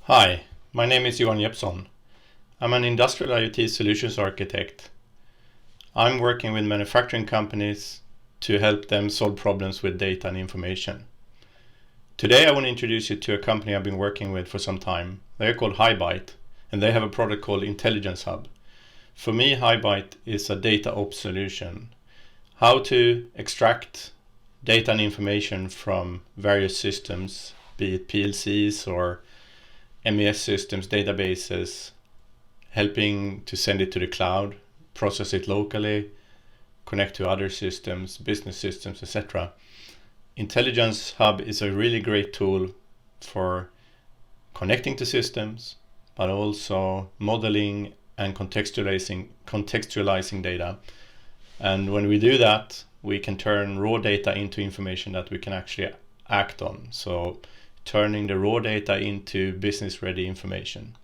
Hi, my name is Johan Jeppsson. I'm an industrial IoT solutions architect. I'm working with manufacturing companies to help them solve problems with data and information. Today I want to introduce you to a company I've been working with for some time. They're called HighByte, and they have a product called Intelligence Hub. For me, HighByte is a DataOps solution. How to extract data and information from various systems, be it PLCs or MES systems, databases, helping to send it to the cloud, process it locally, connect to other systems, business systems, etc. Intelligence Hub is a really great tool for connecting to systems, but also modeling and contextualizing data. And when we do that, we can turn raw data into information that we can actually act on. So turning the raw data into business-ready information.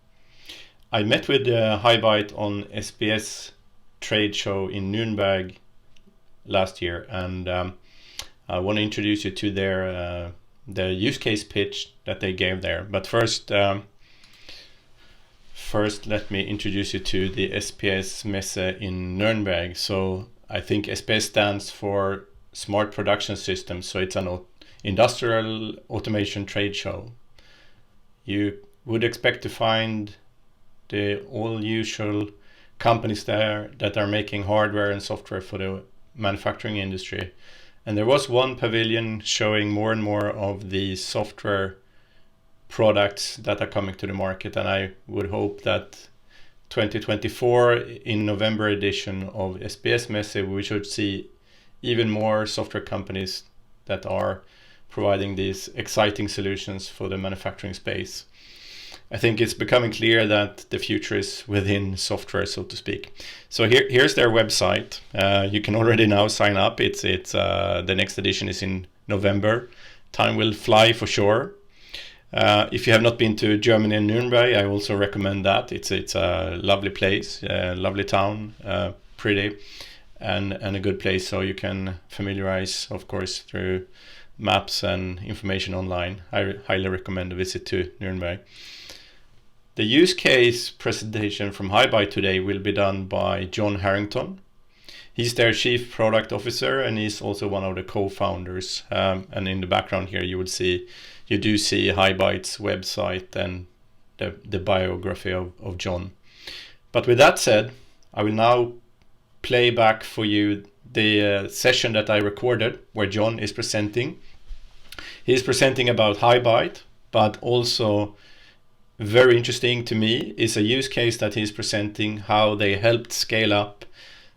I met with HighByte on SPS trade show in Nürnberg last year, and I want to introduce you to their use case pitch that they gave there. But first let me introduce you to the SPS Messe in Nürnberg. So I think SPS stands for Smart Production Systems, so it's an industrial automation trade show. You would expect to find the all usual companies there that are making hardware and software for the manufacturing industry. And there was one pavilion showing more and more of the software products that are coming to the market. And I would hope that 2024 in November edition of SPS Messe, we should see even more software companies that are providing these exciting solutions for the manufacturing space. I think it's becoming clear that the future is within software, so to speak. So here's their website. You can already now sign up. It's the next edition is in November. Time will fly for sure. If you have not been to Germany and Nürnberg, I also recommend that. It's a lovely place, lovely town, pretty, and a good place. So you can familiarize, of course, through maps and information online. I highly recommend a visit to Nürnberg. The use case presentation from HighByte today will be done by John Harrington. He's their chief product officer, and he's also one of the co-founders. And in the background here, you do see HighByte's website and the biography of John. But with that said, I will now play back for you the session that I recorded where John is presenting. He's presenting about HighByte, but also very interesting to me is a use case that he's presenting how they helped scale up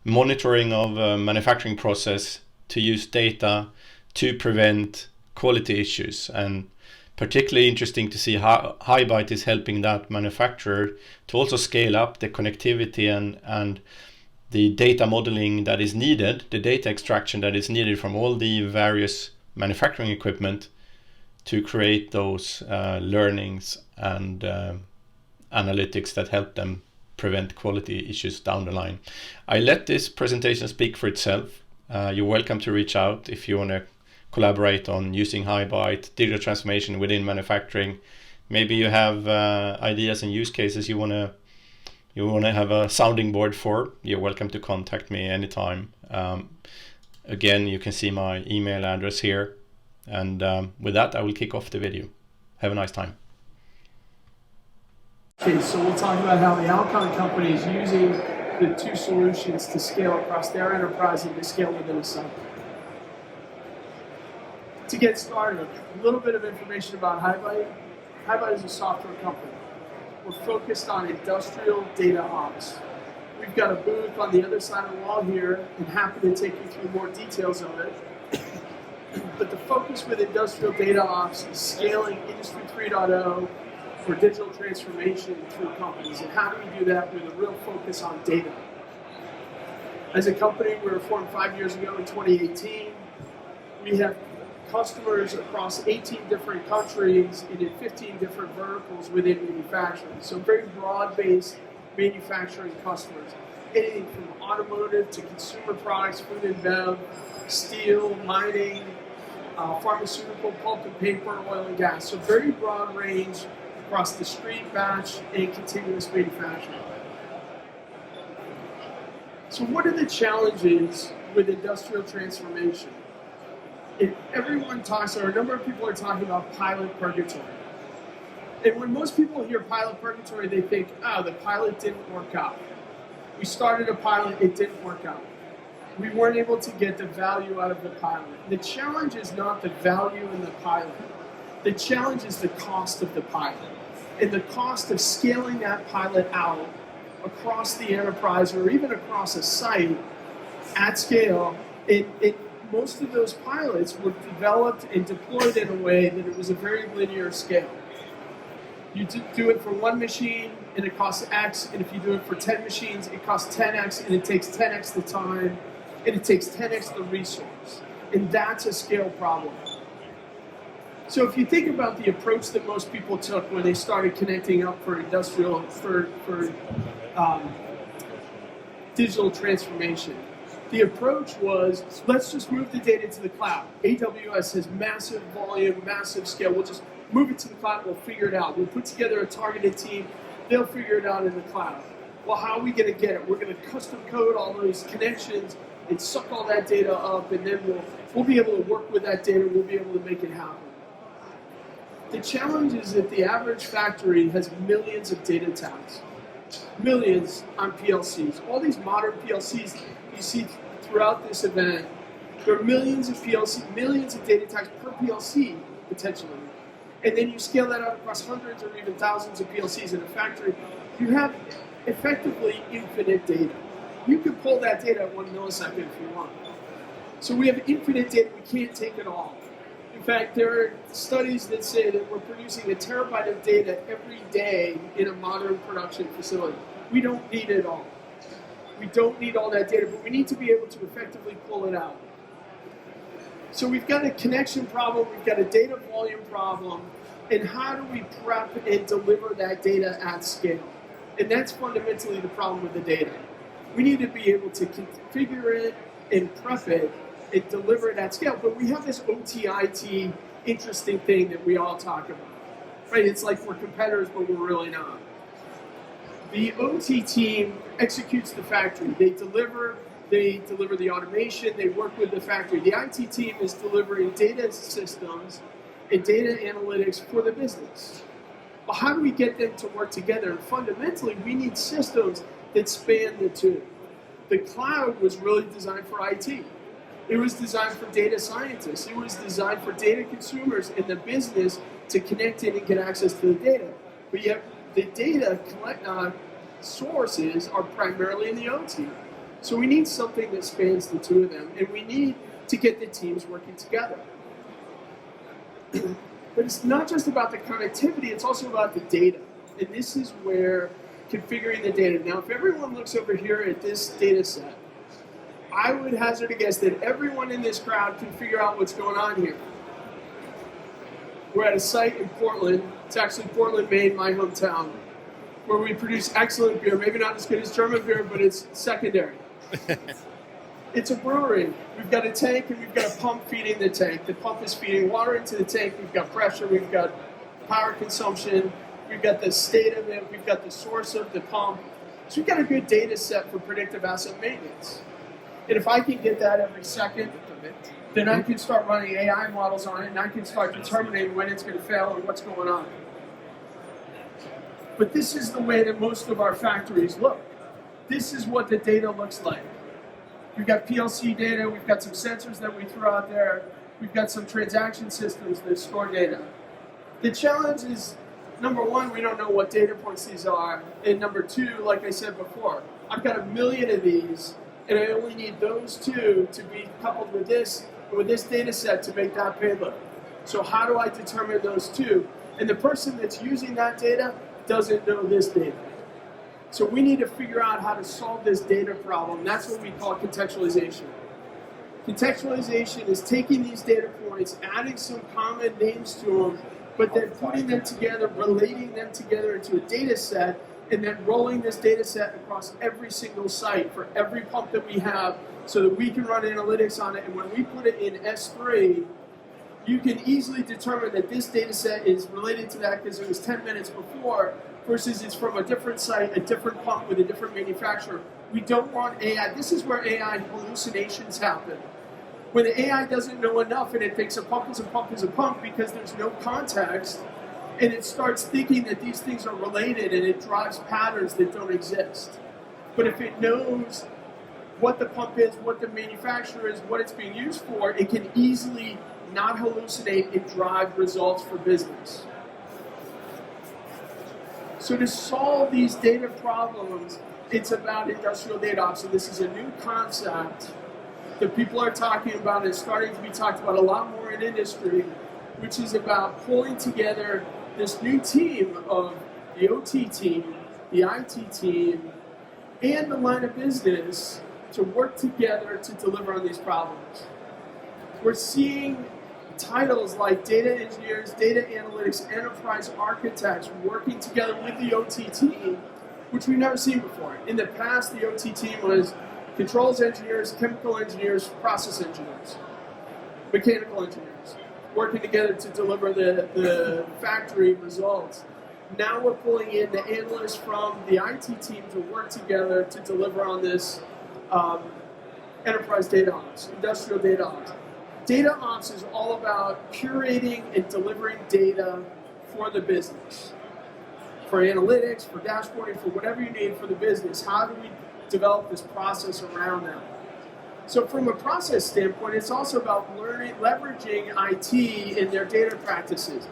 monitoring of a manufacturing process to use data to prevent quality issues. And particularly interesting to see how HighByte is helping that manufacturer to also scale up the connectivity and the data modeling that is needed, the data extraction that is needed from all the various manufacturing equipment to create those learnings and analytics that help them prevent quality issues down the line. I let this presentation speak for itself. You're welcome to reach out if you want to collaborate on using HighByte, digital transformation within manufacturing. Maybe you have ideas and use cases you want to have a sounding board for. You're welcome to contact me anytime. Again, you can see my email address here. And with that, I will kick off the video. Have a nice time. Okay, so we'll talk about how the Alcon company is using the two solutions to scale across their enterprise and to scale within a site. To get started, a little bit of information about HighByte. HighByte is a software company. We're focused on industrial DataOps. We've got a booth on the other side of the wall here, and happy to take you through more details of it. But the focus with industrial DataOps is scaling Industry 3.0 for digital transformation through companies. And how do we do that with a real focus on data? As a company, we were formed 5 years ago in 2018. We have customers across 18 different countries and in 15 different verticals within manufacturing. So very broad-based manufacturing customers. Anything from automotive to consumer products, food and bev, steel, mining, pharmaceutical, pulp and paper, oil and gas. So very broad range across discrete, batch, and continuous manufacturing. So what are the challenges with industrial transformation? Everyone talks, or a number of people are talking about pilot purgatory. And when most people hear pilot purgatory, they think, oh, the pilot didn't work out. We started a pilot, it didn't work out. We weren't able to get the value out of the pilot. The challenge is not the value in the pilot. The challenge is the cost of the pilot. And the cost of scaling that pilot out across the enterprise or even across a site at scale, most of those pilots were developed and deployed in a way that it was a very linear scale. You do it for one machine and it costs X, and if you do it for 10 machines, it costs 10X and it takes 10X the time and it takes 10X the resource. And that's a scale problem. So if you think about the approach that most people took when they started connecting up for industrial, for digital transformation, the approach was, let's just move the data to the cloud. AWS has massive volume, massive scale. We'll just move it to the cloud, we'll figure it out. We'll put together a targeted team, they'll figure it out in the cloud. Well, how are we going to get it? We're going to custom code all those connections and suck all that data up, and then we'll be able to work with that data, we'll be able to make it happen. The challenge is that the average factory has millions of data tags. Millions on PLCs. All these modern PLCs you see throughout this event, there are millions of millions of data tags per PLC, potentially. And then you scale that out across hundreds or even thousands of PLCs in a factory. You have effectively infinite data. You can pull that data at 1 millisecond if you want. So we have infinite data, we can't take it all. In fact, there are studies that say that we're producing a terabyte of data every day in a modern production facility. We don't need it all. We don't need all that data, but we need to be able to effectively pull it out. So we've got a connection problem, we've got a data volume problem, and how do we prep and deliver that data at scale? And that's fundamentally the problem with the data. We need to be able to configure it and prep it and deliver it at scale, but we have this OT-IT interesting thing that we all talk about, right? It's like we're competitors, but we're really not. The OT team executes the factory. They deliver the automation, they work with the factory. The IT team is delivering data systems and data analytics for the business. Well, how do we get them to work together? And fundamentally, we need systems that span the two. The cloud was really designed for IT. It was designed for data scientists. It was designed for data consumers in the business to connect in and get access to the data. But yet, the data sources are primarily in the OT. So we need something that spans the two of them, and we need to get the teams working together. But it's not just about the connectivity, it's also about the data. And this is where configuring the data. Now, if everyone looks over here at this data set, I would hazard a guess that everyone in this crowd can figure out what's going on here. We're at a site in Portland. It's actually Portland, Maine, my hometown, where we produce excellent beer. Maybe not as good as German beer, but it's secondary. It's a brewery. We've got a tank and we've got a pump feeding the tank. The pump is feeding water into the tank. We've got pressure. We've got power consumption. We've got the state of it. We've got the source of the pump. So we've got a good data set for predictive asset maintenance. And if I can get that every second, then I can start running AI models on it, and I can start determining when it's going to fail and what's going on. But this is the way that most of our factories look. This is what the data looks like. We've got PLC data, we've got some sensors that we throw out there, we've got some transaction systems that store data. The challenge is, number one, we don't know what data points these are, and number two, like I said before, I've got 1 million of these, and I only need those two to be coupled with this data set to make that payload. So how do I determine those two? And the person that's using that data doesn't know this data. So we need to figure out how to solve this data problem. That's what we call contextualization. Contextualization is taking these data points, adding some common names to them, but then putting them together, relating them together into a data set, and then rolling this data set across every single site for every pump that we have so that we can run analytics on it. And when we put it in S3, you can easily determine that this data set is related to that because it was 10 minutes before versus it's from a different site, a different pump with a different manufacturer. We don't want AI. This is where AI hallucinations happen. When the AI doesn't know enough and it thinks a pump is a pump is a pump because there's no context, and it starts thinking that these things are related and it drives patterns that don't exist. But if it knows what the pump is, what the manufacturer is, what it's being used for, it can easily not hallucinate and drive results for business. So to solve these data problems, it's about industrial DataOps, and this is a new concept that people are talking about and starting to be talked about a lot more in industry, which is about pulling together this new team of the OT team, the IT team, and the line of business to work together to deliver on these problems. We're seeing titles like data engineers, data analytics, enterprise architects working together with the OT team, which we've never seen before. In the past, the OT team was controls engineers, chemical engineers, process engineers, mechanical engineers, working together to deliver the factory results. Now we're pulling in the analysts from the IT team to work together to deliver on this enterprise data ops, industrial data ops. Data ops is all about curating and delivering data for the business. For analytics, for dashboarding, for whatever you need for the business. How do we develop this process around that? So from a process standpoint, it's also about leveraging IT in their data practices,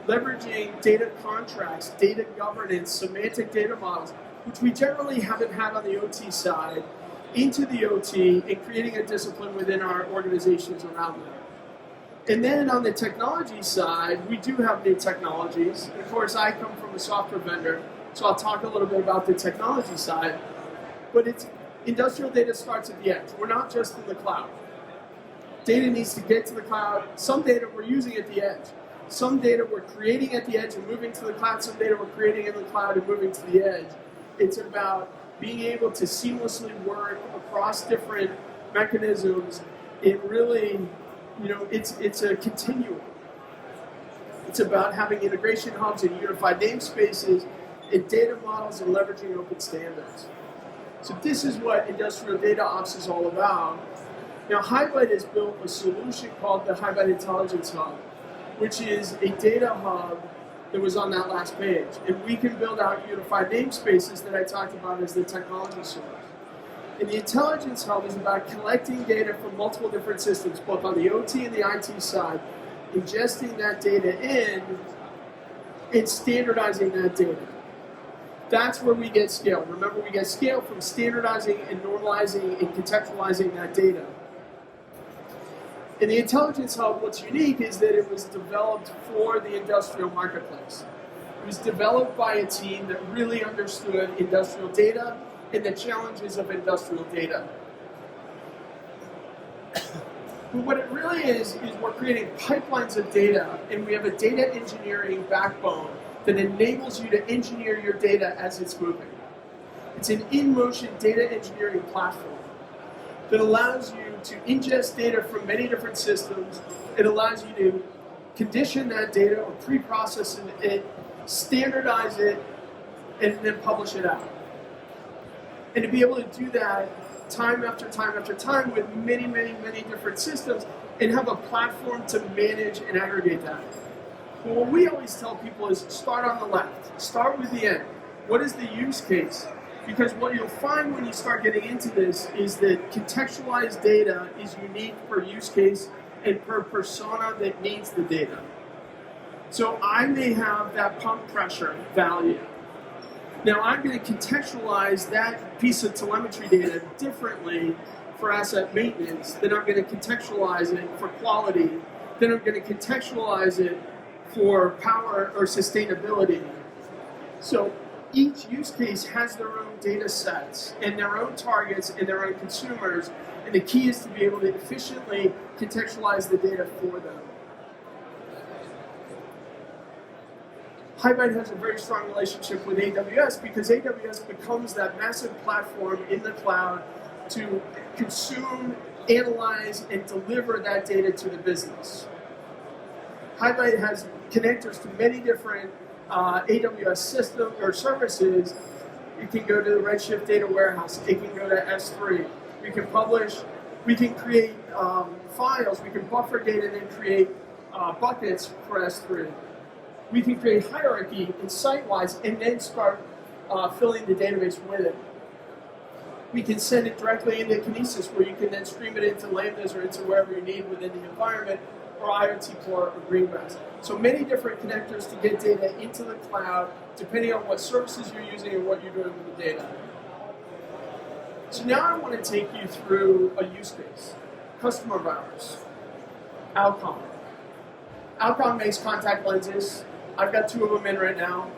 leveraging data contracts, data governance, semantic data models, which we generally haven't had on the OT side, into the OT and creating a discipline within our organizations around that. And then on the technology side, we do have new technologies. And of course, I come from a software vendor, so I'll talk a little bit about the technology side. But industrial data starts at the edge. We're not just in the cloud. Data needs to get to the cloud. Some data we're using at the edge. Some data we're creating at the edge and moving to the cloud. Some data we're creating in the cloud and moving to the edge. It's about being able to seamlessly work across different mechanisms. It really, it's a continuum. It's about having integration hubs and unified namespaces and data models and leveraging open standards. So this is what industrial data ops is all about. Now, HighByte has built a solution called the HighByte Intelligence Hub, which is a data hub that was on that last page. And we can build out unified namespaces that I talked about as the technology source. And the Intelligence Hub is about collecting data from multiple different systems, both on the OT and the IT side, ingesting that data in, and standardizing that data. That's where we get scale. Remember, we get scale from standardizing and normalizing and contextualizing that data. In the Intelligence Hub, what's unique is that it was developed for the industrial marketplace. It was developed by a team that really understood industrial data and the challenges of industrial data. But what it really is we're creating pipelines of data, and we have a data engineering backbone that enables you to engineer your data as it's moving. It's an in-motion data engineering platform that allows you to ingest data from many different systems. It allows you to condition that data or pre-process it, standardize it, and then publish it out. And to be able to do that time after time after time with many, many, many different systems and have a platform to manage and aggregate that. Well, what we always tell people is start on the left. Start with the end. What is the use case? Because what you'll find when you start getting into this is that contextualized data is unique per use case and per persona that needs the data. So I may have that pump pressure value. Now I'm going to contextualize that piece of telemetry data differently for asset maintenance, then I'm going to contextualize it for quality, then I'm going to contextualize it for power or sustainability. So each use case has their own data sets and their own targets and their own consumers, and the key is to be able to efficiently contextualize the data for them. HighByte has a very strong relationship with AWS because AWS becomes that massive platform in the cloud to consume, analyze, and deliver that data to the business. HighByte has connectors to many different AWS systems or services. You can go to the Redshift data warehouse. It can go to S3. We can publish. We can create files. We can buffer data and then create buckets for S3. We can create hierarchy and site-wise and then start filling the database with it. We can send it directly into Kinesis, where you can then stream it into Lambdas or into wherever you need within the environment, or IoT Core or Greengrass. So many different connectors to get data into the cloud, depending on what services you're using and what you're doing with the data. So now I want to take you through a use case. Customer of ours, Alcon. Alcon makes contact lenses. I've got 2 of them in right now.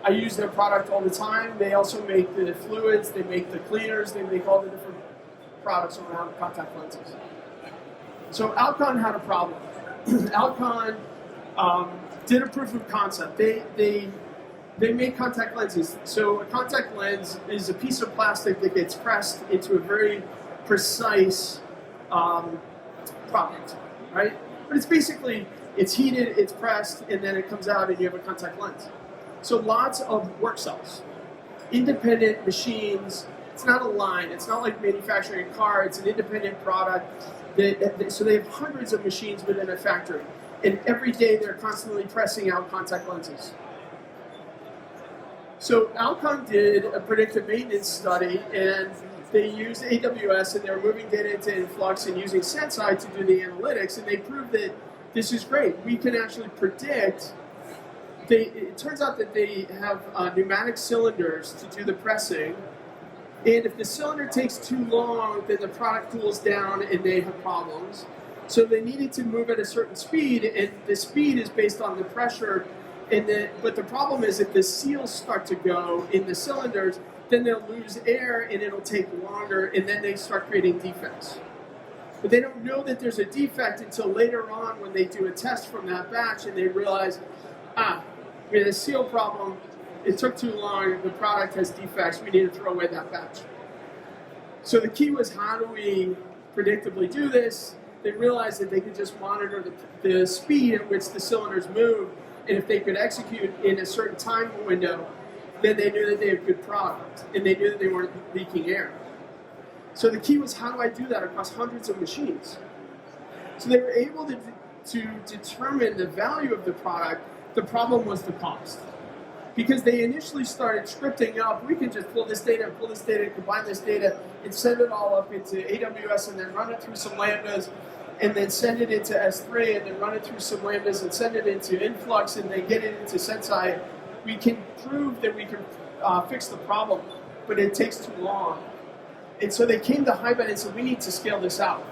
I use their product all the time. They also make the fluids, they make the cleaners, they make all the different products around contact lenses. So Alcon had a problem. Alcon did a proof of concept. They make contact lenses. So a contact lens is a piece of plastic that gets pressed into a very precise product, right? But it's basically, it's heated, it's pressed, and then it comes out and you have a contact lens. So lots of work cells, independent machines. It's not a line. It's not like manufacturing a car. It's an independent product. So they have hundreds of machines within a factory. And every day they're constantly pressing out contact lenses. So Alcon did a predictive maintenance study, and they used AWS, and they were moving data into Influx and using Senseye to do the analytics, and they proved that this is great. We can actually predict. It turns out that they have pneumatic cylinders to do the pressing, and if the cylinder takes too long, then the product cools down and they have problems. So they needed to move at a certain speed, and the speed is based on the pressure. But the problem is if the seals start to go in the cylinders, then they'll lose air and it'll take longer, and then they start creating defects. But they don't know that there's a defect until later on when they do a test from that batch and they realize, we had a seal problem, it took too long, the product has defects, we need to throw away that batch. So the key was, how do we predictably do this? They realized that they could just monitor the speed at which the cylinders move, and if they could execute in a certain time window, then they knew that they had good product, and they knew that they weren't leaking air. So the key was, how do I do that across hundreds of machines? So they were able to determine the value of the product. The problem was the cost. Because they initially started scripting up, we can just pull this data, combine this data, and send it all up into AWS, and then run it through some Lambdas, and then send it into S3, and then run it through some Lambdas, and send it into Influx, and then get it into Senseye. We can prove that we can fix the problem, but it takes too long. And so they came to HighByte and said, we need to scale this out.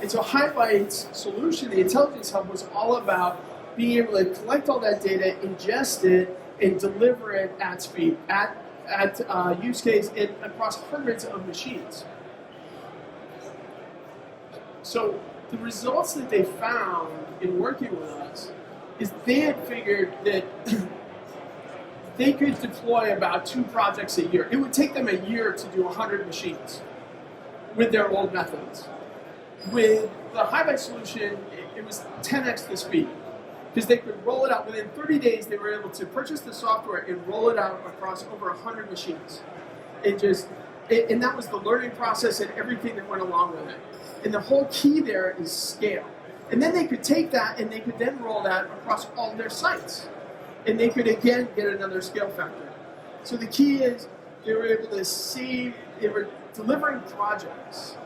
And so HighByte's solution, the Intelligence Hub, was all about being able to collect all that data, ingest it, and deliver it at speed, at use case, and across hundreds of machines. So the results that they found in working with us is they had figured that they could deploy about 2 projects a year. It would take them a year to do 100 machines with their old methods. With the HighByte solution, it was 10x the speed. Because they could roll it out within 30 days, they were able to purchase the software and roll it out across over 100 machines. And that was the learning process and everything that went along with it. And the whole key there is scale. And then they could take that and they could then roll that across all their sites. And they could again get another scale factor. So the key is they were able to see, they were delivering projects.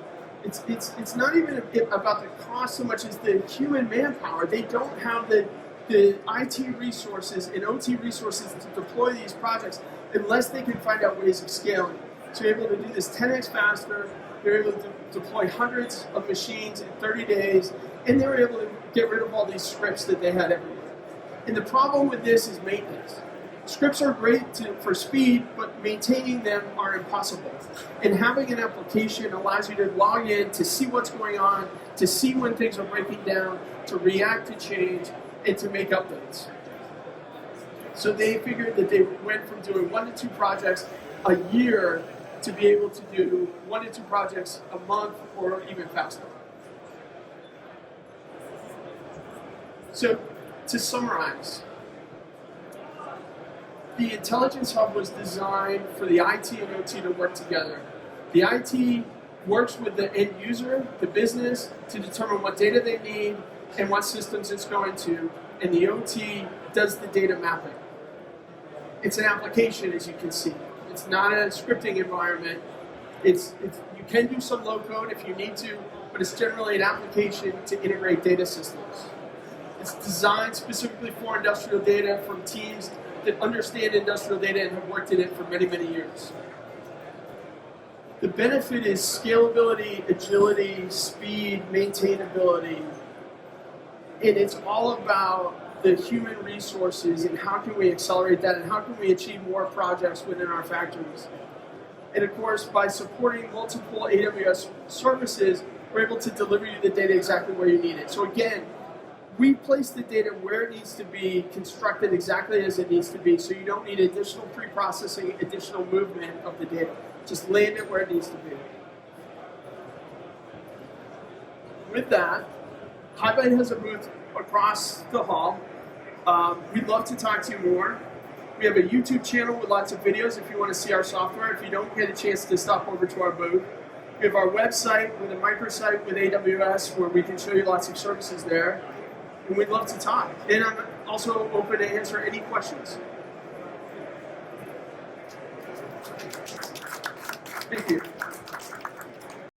It's not even about the cost so much as the human manpower. They don't have the IT resources and OT resources to deploy these projects unless they can find out ways of scaling. So you're able to do this 10x faster. They're able to deploy hundreds of machines in 30 days, and they were able to get rid of all these scripts that they had everywhere. And the problem with this is maintenance. Scripts are great for speed, but maintaining them are impossible. And having an application allows you to log in to see what's going on, to see when things are breaking down, to react to change, and to make updates. So they figured that they went from doing 1 to 2 projects a year to be able to do 1 to 2 projects a month or even faster. So to summarize, the Intelligence Hub was designed for the IT and OT to work together. The IT works with the end user, the business, to determine what data they need and what systems it's going to, and the OT does the data mapping. It's an application, as you can see. It's not a scripting environment. You can do some low code if you need to, but it's generally an application to integrate data systems. It's designed specifically for industrial data from teams that understand industrial data and have worked in it for many, many years. The benefit is scalability, agility, speed, maintainability, and it's all about the human resources and how can we accelerate that and how can we achieve more projects within our factories. And of course, by supporting multiple AWS services, we're able to deliver you the data exactly where you need it. So again, we place the data where it needs to be, constructed exactly as it needs to be, so you don't need additional pre-processing, additional movement of the data. Just land it where it needs to be. With that, HighByte has a booth across the hall. We'd love to talk to you more. We have a YouTube channel with lots of videos if you want to see our software, if you don't get a chance to stop over to our booth. We have our website with a microsite with AWS where we can show you lots of services there. And we'd love to talk. And I'm also open to answer any questions. Thank you.